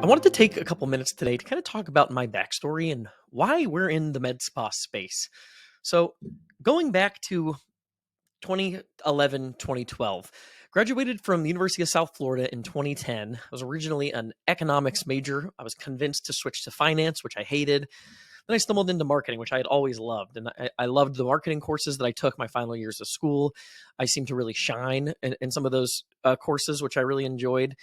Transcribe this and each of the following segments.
I wanted to take a couple minutes today to kind of talk about my backstory and why we're in the med spa space. So, going back to 2011, 2012, graduated from the University of South Florida in 2010. I was originally an economics major. I was convinced to switch to finance, which I hated. Then I stumbled into marketing, which I had always loved. And I loved the marketing courses that I took my final years of school. I seemed to really shine in some of those courses, which I really enjoyed.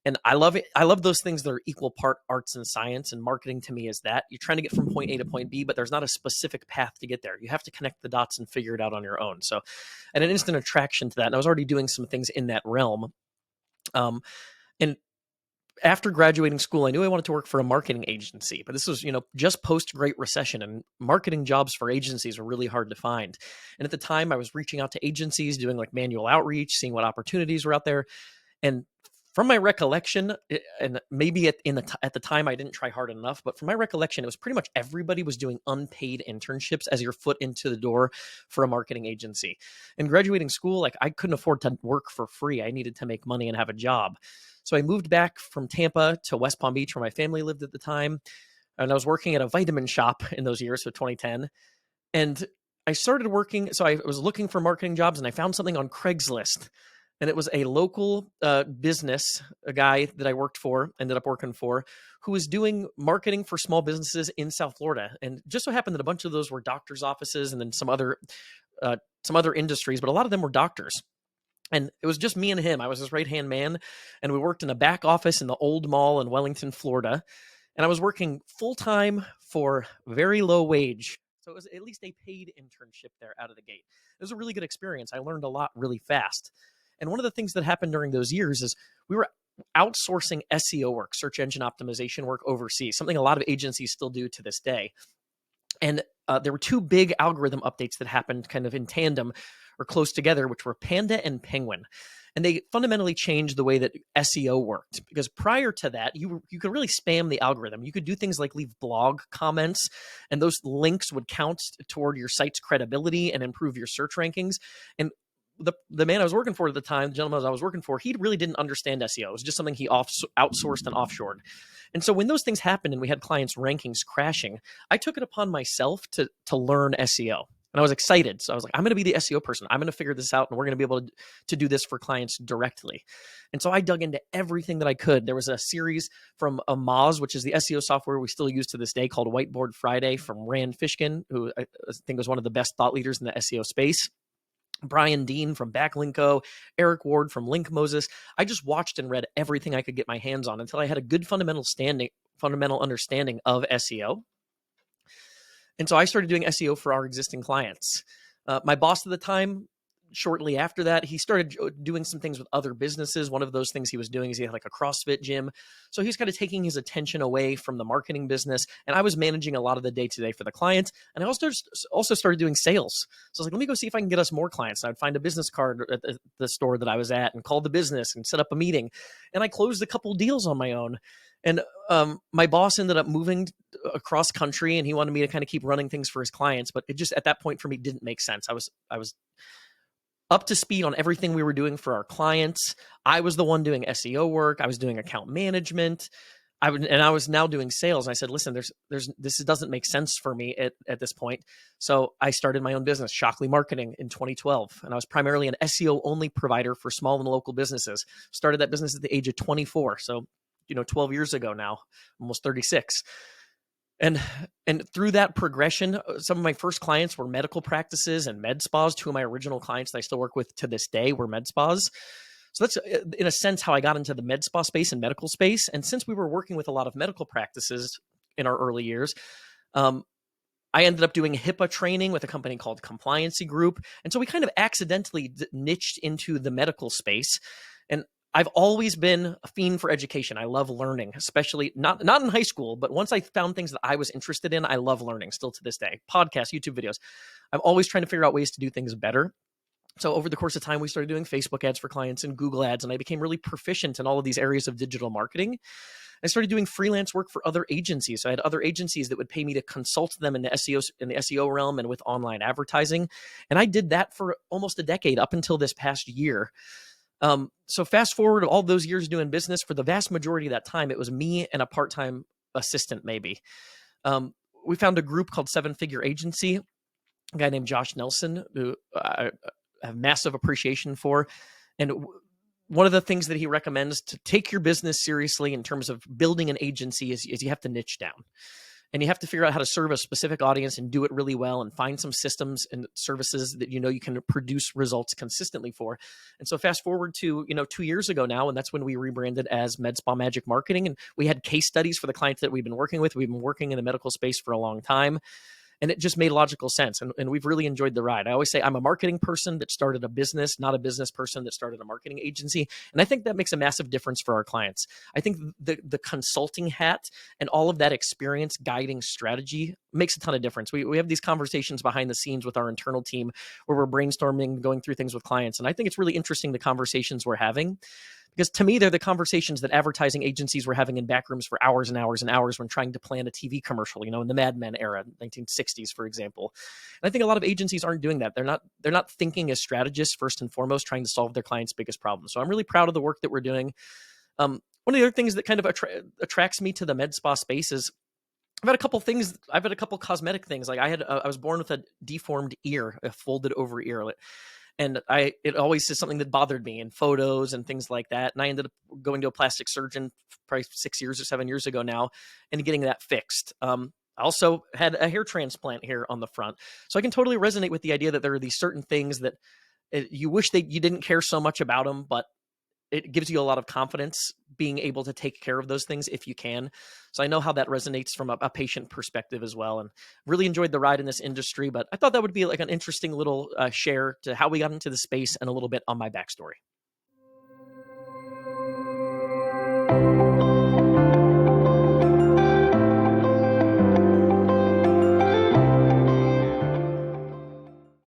And I love it. I love those things that are equal part arts and science, and marketing to me is that. You're trying to get from point A to point B, but there's not a specific path to get there. You have to connect the dots and figure it out on your own. So I had an instant attraction to that. And I was already doing some things in that realm. And after graduating school, I knew I wanted to work for a marketing agency, but this was, just post Great Recession, and marketing jobs for agencies were really hard to find. And at the time I was reaching out to agencies, doing like manual outreach, seeing what opportunities were out there. And from my recollection, and maybe at the time I didn't try hard enough, but from my recollection, it was pretty much everybody was doing unpaid internships as your foot into the door for a marketing agency. And graduating school, like I couldn't afford to work for free. I needed to make money and have a job. So I moved back from Tampa to West Palm Beach, where my family lived at the time. And I was working at a vitamin shop in those years, so 2010. And I started working. So I was looking for marketing jobs, and I found something on Craigslist. And it was a local business, a guy that I ended up working for, who was doing marketing for small businesses in South Florida. And just so happened that a bunch of those were doctors' offices and then some other industries, but a lot of them were doctors. And it was just me and him. I was his right-hand man, and we worked in a back office in the old mall in Wellington, Florida. And I was working full-time for very low wage. So it was at least a paid internship there out of the gate. It was a really good experience. I learned a lot really fast. And one of the things that happened during those years is we were outsourcing SEO work, search engine optimization work overseas, something a lot of agencies still do to this day. And there were two big algorithm updates that happened kind of in tandem or close together, which were Panda and Penguin. And they fundamentally changed the way that SEO worked, because prior to that, you could really spam the algorithm. You could do things like leave blog comments, and those links would count toward your site's credibility and improve your search rankings. And the man I was working for at the time, the gentleman I was working for, he really didn't understand SEO. It was just something he outsourced and offshored. And so when those things happened and we had clients' rankings crashing, I took it upon myself to learn SEO. And I was excited. So I was like, I'm going to be the SEO person. I'm going to figure this out, and we're going to be able to do this for clients directly. And so I dug into everything that I could. There was a series from Moz, which is the SEO software we still use to this day, called Whiteboard Friday, from Rand Fishkin, who I think was one of the best thought leaders in the SEO space. Brian Dean from Backlinko, Eric Ward from Link Moses. I just watched and read everything I could get my hands on until I had a good fundamental understanding of SEO. And so I started doing SEO for our existing clients. My boss at the time, shortly after that, he started doing some things with other businesses. One of those things he was doing is he had like a CrossFit gym. So he's kind of taking his attention away from the marketing business. And I was managing a lot of the day-to-day for the clients. And I also started doing sales. So I was like, let me go see if I can get us more clients. And I'd find a business card at the store that I was at and call the business and set up a meeting. And I closed a couple deals on my own. And my boss ended up moving across country, and he wanted me to kind of keep running things for his clients. But it just, at that point for me, didn't make sense. I was up to speed on everything we were doing for our clients. I was the one doing SEO work. I was doing account management. I was now doing sales. I said, listen, this doesn't make sense for me at this point. So I started my own business, Shockley Marketing, in 2012. And I was primarily an SEO only provider for small and local businesses. Started that business at the age of 24. So, 12 years ago now, almost 36. And through that progression, some of my first clients were medical practices and med spas. Two of my original clients that I still work with to this day were med spas. So that's, in a sense, how I got into the med spa space and medical space. And since we were working with a lot of medical practices in our early years, I ended up doing HIPAA training with a company called Compliancy Group. And so we kind of accidentally niched into the medical space. And I've always been a fiend for education. I love learning, especially not in high school, but once I found things that I was interested in, I love learning still to this day. Podcasts, YouTube videos. I'm always trying to figure out ways to do things better. So over the course of time, we started doing Facebook ads for clients and Google ads, and I became really proficient in all of these areas of digital marketing. I started doing freelance work for other agencies. So I had other agencies that would pay me to consult them in the SEO realm and with online advertising. And I did that for almost a decade, up until this past year. So fast forward all those years doing business, for the vast majority of that time, it was me and a part-time assistant, maybe. We found a group called Seven Figure Agency, a guy named Josh Nelson, who I have massive appreciation for. And one of the things that he recommends to take your business seriously in terms of building an agency is you have to niche down. And you have to figure out how to serve a specific audience and do it really well, and find some systems and services that you know you can produce results consistently for. And so fast forward to 2 years ago now, and that's when we rebranded as Med Spa Magic Marketing. And we had case studies for the clients that we've been working with. We've been working in the medical space for a long time, and it just made logical sense. And we've really enjoyed the ride. I always say I'm a marketing person that started a business, not a business person that started a marketing agency. And I think that makes a massive difference for our clients. I think the consulting hat and all of that experience guiding strategy makes a ton of difference. We have these conversations behind the scenes with our internal team where we're brainstorming, going through things with clients. And I think it's really interesting, the conversations we're having, because to me, they're the conversations that advertising agencies were having in back rooms for hours and hours and hours when trying to plan a TV commercial, in the Mad Men era, 1960s, for example. And I think a lot of agencies aren't doing that. They're not thinking as strategists first and foremost, trying to solve their clients' biggest problems. So I'm really proud of the work that we're doing. One of the other things that kind of attracts me to the med spa space is I've had a couple things. I've had a couple cosmetic things. Like I was born with a deformed ear, a folded over ear. And it always is something that bothered me in photos and things like that. And I ended up going to a plastic surgeon probably 6 years or 7 years ago now and getting that fixed. I also had a hair transplant here on the front. So I can totally resonate with the idea that there are these certain things that you wish that you didn't care so much about them, but it gives you a lot of confidence being able to take care of those things if you can. So I know how that resonates from a patient perspective as well, and really enjoyed the ride in this industry. But I thought that would be like an interesting little share to how we got into the space and a little bit on my backstory.